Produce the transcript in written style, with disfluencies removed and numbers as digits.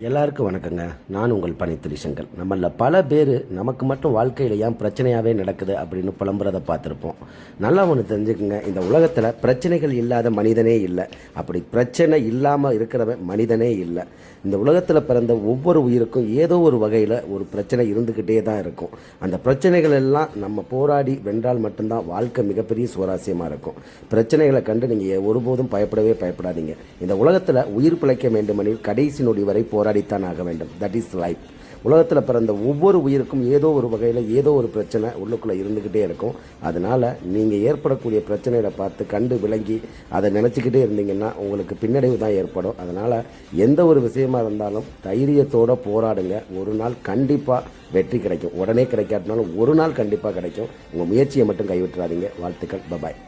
எல்லாருக்கும் வணக்கங்க. நான் உங்கள் பணித்துறை செங்கல். நம்மள பல பேர் நமக்கு மட்டும் வாழ்க்கையில் ஏன் பிரச்சனையாகவே நடக்குது அப்படின்னு புலம்புறதை பார்த்துருப்போம். நல்லா ஒன்று தெரிஞ்சுக்குங்க, இந்த உலகத்தில் பிரச்சனைகள் இல்லாத மனிதனே இல்லை. அப்படி பிரச்சனை இல்லாமல் இருக்கிறவன் மனிதனே இல்லை. இந்த உலகத்தில் பிறந்த ஒவ்வொரு உயிருக்கும் ஏதோ ஒரு வகையில் ஒரு பிரச்சனை இருந்துக்கிட்டே தான் இருக்கும். அந்த பிரச்சனைகள் எல்லாம் நம்ம போராடி வென்றால் மட்டும்தான் வாழ்க்கை மிகப்பெரிய சுவாரஸ்யமாக இருக்கும். பிரச்சனைகளை கண்டு நீங்கள் ஒருபோதும் பயப்படாதீங்க. இந்த உலகத்தில் உயிர் பிழைக்க வேண்டுமெனில் கடைசி நொடி வரை போராடித்தான் ஆக வேண்டும். That is life. உலகத்தில் பிறந்த ஒவ்வொரு உயிருக்கும் ஏதோ ஒரு வகையில் ஏதோ ஒரு பிரச்சனை உள்ளுக்குள்ளே இருந்துக்கிட்டே இருக்கும். அதனால் நீங்கள் ஏற்படக்கூடிய பிரச்சனைகளை பார்த்து கண்டு விளங்கி அதை நினச்சிக்கிட்டே இருந்தீங்கன்னா உங்களுக்கு பின்னடைவு தான் ஏற்படும். அதனால் எந்த ஒரு விஷயமா இருந்தாலும் தைரியத்தோடு போராடுங்க. ஒரு நாள் கண்டிப்பாக வெற்றி கிடைக்கும். உடனே கிடைக்காட்டினாலும் ஒரு நாள் கண்டிப்பாக கிடைக்கும். உங்கள் முயற்சியை மட்டும் கைவிட்டுறாதீங்க. வாழ்த்துக்கள். பபாய்.